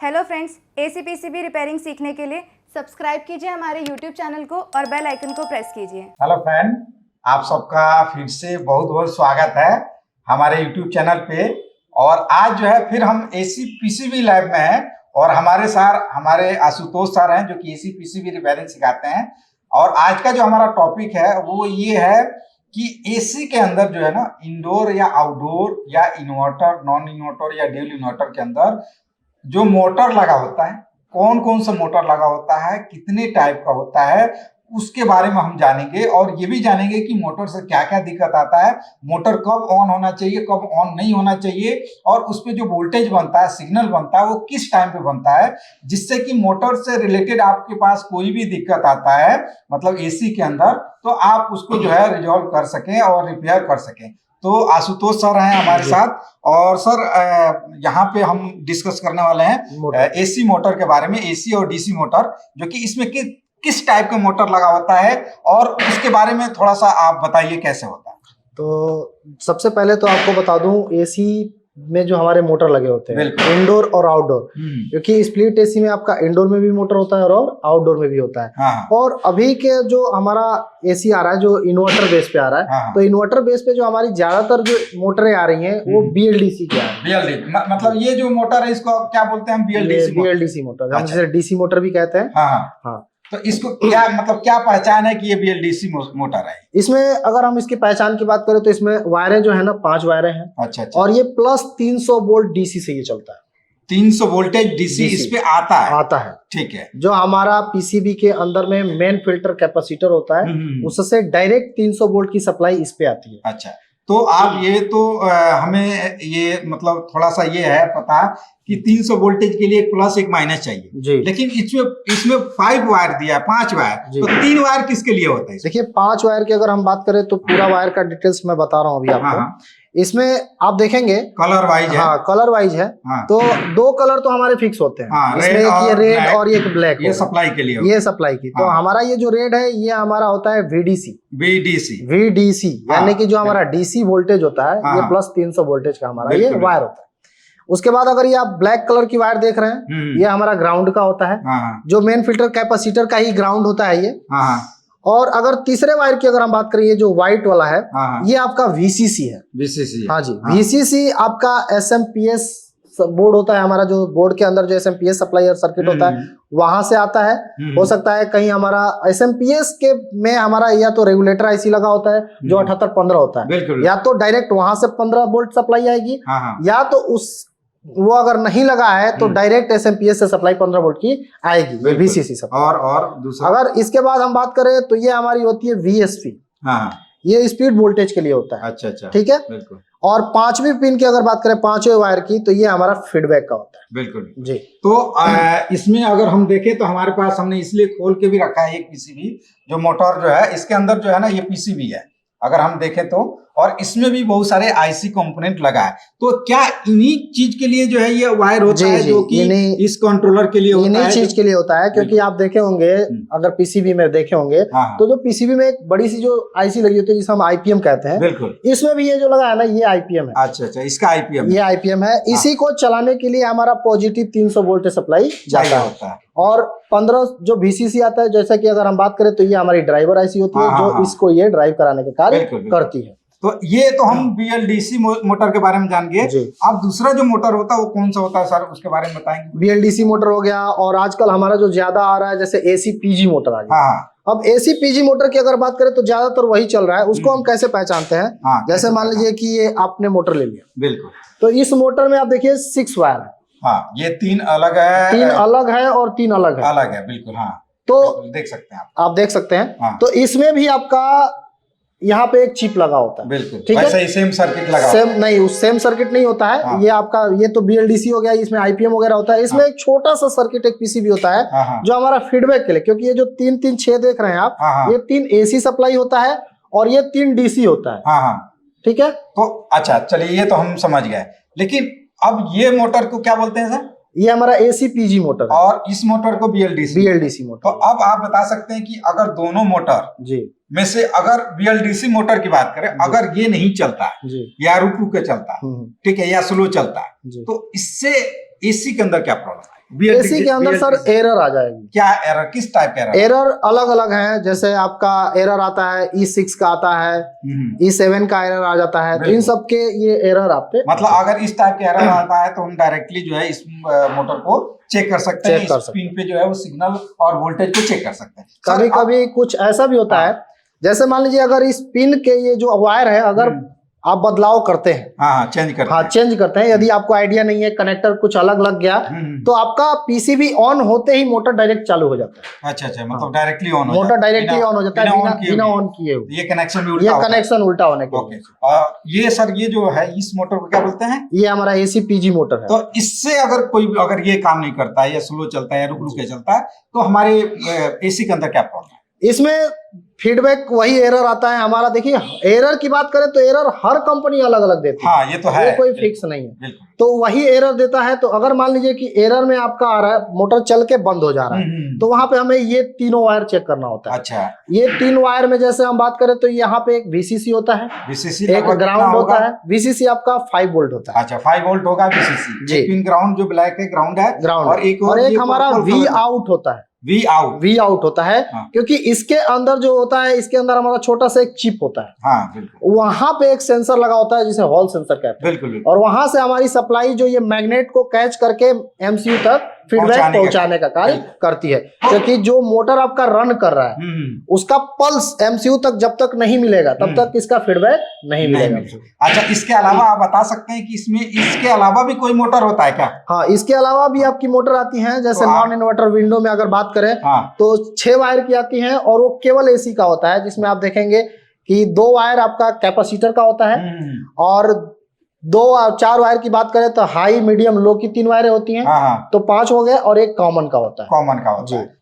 Hello friends, AC PCB repairing सीखने के लिए सब्सक्राइब कीजिए हमारे यूट्यूब चैनल को और बेल आइकन को प्रेस कीजिए। हेलो फ्रेंड, आप सबका फिर से बहुत बहुत स्वागत है हमारे यूट्यूब चैनल पे। और आज जो है फिर हम एसी पीसीबी लैब में हैं और हमारे आशुतोष सर हैं जो कि एसी पीसीबी रिपेयरिंग सिखाते हैं। और आज का जो हमारा टॉपिक है वो ये है कि एसी के अंदर जो है ना, इंडोर या आउटडोर या इन्वर्टर, नॉन इन्वर्टर या ड्यूल इन्वर्टर के अंदर जो मोटर लगा होता है, कौन कौन सा मोटर लगा होता है, कितने टाइप का होता है, उसके बारे में हम जानेंगे। और ये भी जानेंगे कि मोटर से क्या क्या दिक्कत आता है, मोटर कब ऑन होना चाहिए, कब ऑन नहीं होना चाहिए, और उस पर जो वोल्टेज बनता है, सिग्नल बनता है, वो किस टाइम पे बनता है, जिससे कि मोटर से रिलेटेड आपके पास कोई भी दिक्कत आता है मतलब एसी के अंदर, तो आप उसको जो है रिजॉल्व कर सकें और रिपेयर कर सकें। तो आशुतोष सर हैं हमारे साथ। और सर यहाँ पे हम डिस्कस करने वाले हैं एसी मोटर के बारे में, एसी और डीसी मोटर, जो कि इसमें किस टाइप का मोटर लगा होता है और उसके बारे में थोड़ा सा आप बताइए कैसे होता है। तो सबसे पहले तो आपको बता दूं, एसी में जो हमारे मोटर लगे होते हैं इंडोर और आउटडोर, क्योंकि स्प्लिट एसी में आपका इंडोर में भी मोटर होता है और आउटडोर में भी होता है। हाँ। और अभी के जो हमारा एसी आ रहा है जो इन्वर्टर बेस पे आ रहा है, हाँ। तो इन्वर्टर बेस पे जो हमारी ज्यादातर जो मोटरें आ रही हैं वो बीएलडीसी की आ रही है। मतलब ये जो मोटर है इसको क्या बोलते हैं हम? बीएलडीसी मोटर, हम जिसे डीसी मोटर भी कहते हैं। हाँ। तो इसको क्या पहचान है कि ये बीएलडीसी मोटर है? इसमें अगर हम इसकी पहचान की बात करें तो इसमें वायरें जो है ना 5 वायरें हैं। अच्छा। और ये प्लस 300 वोल्ट डीसी से ये चलता है। 300 वोल्टेज डीसी इस पे आता है। ठीक है। जो हमारा पीसीबी के अंदर में मेन फिल्टर कैपेसिटर होता है, उससे डायरेक्ट 300 वोल्ट की सप्लाई इस पे आती है। अच्छा, तो आप ये तो हमें ये मतलब थोड़ा सा ये है पता कि 300 वोल्टेज के लिए एक प्लस एक माइनस चाहिए जी। लेकिन इसमें 5 वायर दिया है, 5 वायर, तो 3 वायर किसके लिए होता है? देखिए 5 वायर की अगर हम बात करें तो पूरा वायर का डिटेल्स मैं बता रहा हूँ अभी आपको। इसमें आप देखेंगे कलर वाइज है। हाँ, कलर वाइज है। तो 2 कलर तो हमारे फिक्स होते हैं। इसमें एक ये रेड और एक ब्लैक, ये सप्लाई के लिए, ये सप्लाई की। तो हमारा ये जो रेड है ये हमारा होता है वीडीसी, यानी कि जो हमारा डीसी वोल्टेज होता है ये प्लस 300 वोल्टेज का हमारा ये वायर होता है। उसके बाद अगर ये आप ब्लैक कलर की वायर देख रहे हैं, ये हमारा ग्राउंड का होता है, जो मेन फिल्टर कैपेसिटर का ही ग्राउंड होता है ये। और अगर तीसरे वायर की अगर हम बात करें, ये जो व्हाइट वाला है ये आपका वीसीसी है। हाँ जी, वीसीसी आपका एसएमपीएस बोर्ड होता है हमारा, जो बोर्ड के अंदर जो एसएमपीएस सप्लायर सर्किट होता है वहां से आता है। हो सकता है कहीं हमारा एसएमपीएस के में हमारा या तो रेगुलेटर आईसी लगा होता है जो 7815 होता है, या तो डायरेक्ट वहां से 15 वोल्ट सप्लाई आएगी, या तो वो अगर नहीं लगा है तो डायरेक्ट एसएमपीएस से सप्लाई 15 वोल्ट की आएगी वीसीसी से। और दूसरा अगर इसके बाद हम बात करें तो ये हमारी होती है वीएसपी। ये स्पीड वोल्टेज के लिए होता है। अच्छा, ठीक है। बिल्कुल। और 5वीं पिन की अगर बात करें, 5वें वायर की, तो ये हमारा फीडबैक का होता है। बिल्कुल जी। तो इसमें अगर हम देखें तो हमारे पास, हमने इसलिए खोल के भी रखा है एक पीसीबी, जो मोटर जो है इसके अंदर जो है ना ये पीसीबी है अगर हम देखें तो, और इसमें भी बहुत सारे आईसी कंपोनेंट लगा है। तो क्या इन्हीं चीज के लिए जो है ये वायर होता है जो कि इस कंट्रोलर के लिए होता है? इन्हीं चीज के लिए होता है, क्योंकि आप देखे होंगे अगर पीसीबी में देखे होंगे तो जो पीसीबी में एक बड़ी सी जो आईसी लगी होती है जिसे हम आईपीएम कहते हैं, बिल्कुल, इसमें भी ये जो लगा है ना ये आईपीएम है। अच्छा, इसका आईपीएम, ये आईपीएम है। इसी को चलाने के लिए हमारा पॉजिटिव 300 वोल्ट सप्लाई जाता है। और 15 जो वीसीसी आता है, जैसा कि अगर हम बात करें तो ये हमारी ड्राइवर आईसी होती है जो इसको ये ड्राइव कराने के कार्य करती है। तो ये तो हम बीएलडीसी मोटर के बारे में जान गए। अब दूसरा जो मोटर होता है वो कौन सा होता है सर, उसके बारे में बताएंगे? बीएलडीसी मोटर हो गया, और आजकल हमारा जो ज्यादा आ रहा है जैसे एसी पीजी मोटर आ गया। अब एसी पीजी मोटर की अगर बात करें तो ज्यादातर वही चल रहा है। उसको हम कैसे पहचानते हैं? जैसे मान लीजिए कि ये आपने मोटर ले लिया, बिल्कुल, तो इस मोटर में आप देखिए 6 वायर है। ये 3 अलग है, 3 अलग है और 3 अलग है। बिल्कुल। तो देख सकते हैं आप देख सकते हैं। तो इसमें भी आपका यहाँ पे एक चिप लगा होता है। बिल्कुल, ठीक है। वैसे सेम सर्किट लगा, सेम सर्किट नहीं होता है। ये आपका, ये तो बीएलडीसी हो गया, इसमें आईपीएम वगैरह होता है। इसमें एक छोटा सा सर्किट एक पीसीबी होता है जो हमारा फीडबैक के लिए, क्योंकि ये जो 3 6 देख रहे हैं आप, ये 3 एसी सप्लाई होता है और ये 3 डीसी होता है। ठीक है। तो अच्छा, चलिए ये तो हम समझ गए, लेकिन अब ये मोटर को क्या बोलते हैं सर? ये हमारा एसी पीजी मोटर है। और इस मोटर को बीएलडीसी मोटर। तो अब आप बता सकते हैं कि अगर दोनों मोटर जी में से अगर बीएलडीसी मोटर की बात करें, अगर ये नहीं चलता है या रुक के चलता है, ठीक है, या स्लो चलता है, तो इससे एसी के अंदर क्या प्रॉब्लम है? एसी के अंदर सर एरर आ जाएगी। क्या एरर, किस टाइप का एरर? एरर अलग अलग है, जैसे आपका एरर आता है E6 का आता है, E7 का एरर आ जाता है, तो इन सब के ये एरर आते हैं। मतलब अगर इस टाइप का एरर आता है तो हम डायरेक्टली जो है इस मोटर को चेक कर सकते हैं, इस पिन पे जो है वो सिग्नल और वोल्टेज को चेक कर सकते हैं। कभी कभी कुछ ऐसा भी होता है, जैसे मान लीजिए अगर इस पिन के ये जो वायर है अगर आप बदलाव करते हैं, चेंज करते हैं, यदि आपको आइडिया नहीं है, कनेक्टर कुछ अलग लग गया, तो आपका पीसीबी ऑन होते ही मोटर डायरेक्ट चालू हो जाता है। अच्छा, मतलब डायरेक्टली ऑन हो मोटर डायरेक्टली ऑन हो जाता है बिना ऑन किए हुए। ये कनेक्शन उल्टा होने के लिए। और ये सर, ये जो है इस मोटर को क्या बोलते हैं? ये हमारा एसी पीजी मोटर है। तो इससे अगर ये काम नहीं करता है या स्लो चलता है या रुक के चलता है तो हमारे एसी के अंदर क्या प्रॉब्लम है? इसमें फीडबैक वही एरर आता है हमारा। देखिए, एरर की बात करें तो एरर हर कंपनी अलग अलग देती है। ये तो है, कोई फिक्स नहीं है। तो वही एरर देता है। तो अगर मान लीजिए कि एरर में आपका आ रहा है, मोटर चल के बंद हो जा रहा है, तो वहां पे हमें ये तीनों वायर चेक करना होता है। अच्छा, ये 3 वायर में जैसे हम बात करें तो यहाँ पे एक VCC होता है, एक ग्राउंड होता है। VCC आपका 5 वोल्ट होता है। अच्छा, 5 वोल्ट होगा VCC जी। पिन ग्राउंड जो ब्लैक है ग्राउंड है, और एक हमारा V आउट होता है। वी आउट होता है। हाँ। क्योंकि इसके अंदर जो होता है, इसके अंदर हमारा छोटा सा एक चिप होता है। हाँ, बिल्कुल। वहां पे एक सेंसर लगा होता है जिसे हॉल सेंसर कहते हैं। बिल्कुल। और वहां से हमारी सप्लाई जो ये मैग्नेट को कैच करके MCU तक फीडबैक पहुंचाने का कार्य करती है। क्योंकि जो मोटर आपका रन कर रहा है उसका पल्स MCU तक जब तक नहीं मिलेगा तब तक इसका फीडबैक नहीं मिलेगा। अच्छा, इसके अलावा आप बता सकते हैं कि इसमें इसके अलावा भी कोई मोटर होता है क्या? हाँ, इसके अलावा भी आपकी मोटर आती है। जैसे नॉन इन्वर्टर विंडो में अगर बात करें तो 6 वायर की आती है, और वो केवल एसी का होता है, जिसमें आप देखेंगे कि 2 वायर आपका कैपेसिटर का होता है, और 4 वायर की बात करें तो हाई मीडियम लो की 3 वायरें होती हैं। तो 5 हो गए, और एक कॉमन का होता है।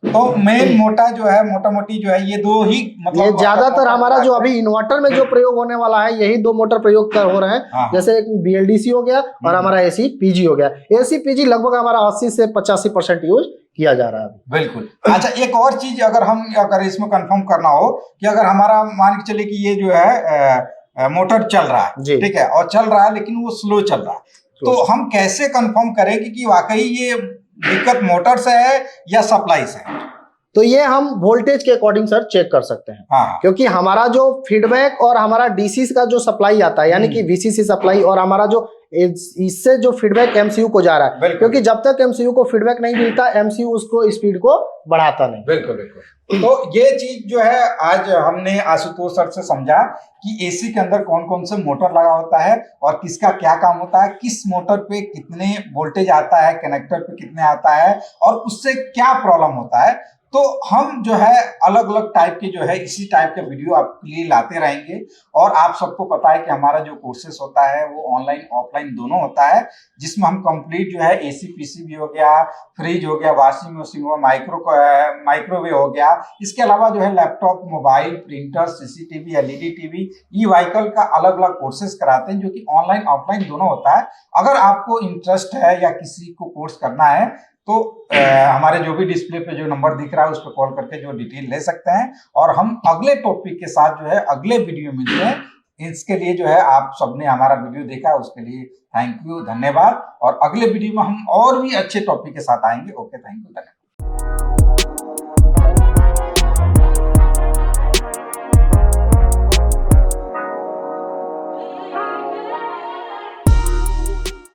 तो मेन मोटा जो है, मोटा मोटी जो है, ये 2 ही, मतलब ये ज्यादातर हमारा जो अभी इन्वर्टर में जो प्रयोग होने वाला है, यही 2 मोटर प्रयोग हो रहे हैं। जैसे एक BLDC हो गया और हमारा AC PG हो गया। AC PG लगभग हमारा 80 से 85% यूज किया जा रहा है। बिल्कुल। अच्छा, एक और चीज अगर इसमें कंफर्म करना हो कि अगर हमारा मान के चले कि ये जो है मोटर चल रहा है, ठीक है, और चल रहा है लेकिन वो स्लो चल रहा है, तो हम कैसे कंफर्म करेंगे कि वाकई ये दिक्कत मोटर से है या सप्लाई से है? तो ये हम वोल्टेज के अकॉर्डिंग सर चेक कर सकते हैं। क्योंकि हमारा जो फीडबैक और हमारा DC का जो सप्लाई आता है, यानी कि VCC सप्लाई, और हमारा जो इससे जो फीडबैक MCU को जा रहा है, क्योंकि जब तक MCU को फीडबैक नहीं मिलता, MCU उसको स्पीड को बढ़ाता नहीं। बिल्कुल। तो ये चीज जो है आज हमने आशुतोष सर से समझा कि एसी के अंदर कौन कौन से मोटर लगा होता है और किसका क्या काम होता है, किस मोटर पे कितने वोल्टेज आता है, कनेक्टर पे कितने आता है, और उससे क्या प्रॉब्लम होता है। तो हम जो है अलग अलग टाइप के जो है इसी टाइप के वीडियो आपके लिए लाते रहेंगे। और आप सबको पता है कि हमारा जो कोर्सेस होता है वो ऑनलाइन ऑफलाइन दोनों होता है, जिसमें हम कंप्लीट जो है AC PCB हो गया, फ्रिज हो गया, वॉशिंग मशीन हो, माइक्रोवेव हो गया, इसके अलावा जो है laptop, mobile, printer, CCTV, LED TV, e-vehicle का अलग अलग कोर्सेस कराते हैं, जो कि ऑनलाइन ऑफलाइन दोनों होता है। अगर आपको इंटरेस्ट है या किसी को कोर्स करना है तो हमारे जो भी डिस्प्ले पे जो नंबर दिख रहा है उस पर कॉल करके जो डिटेल ले सकते हैं। और हम अगले टॉपिक के साथ जो है अगले वीडियो में मिलते हैं। इसके लिए जो है आप सबने हमारा वीडियो देखा, उसके लिए थैंक यू, धन्यवाद। और अगले वीडियो में हम और भी अच्छे टॉपिक के साथ आएंगे। ओके, थैंक यू, धन्यवाद।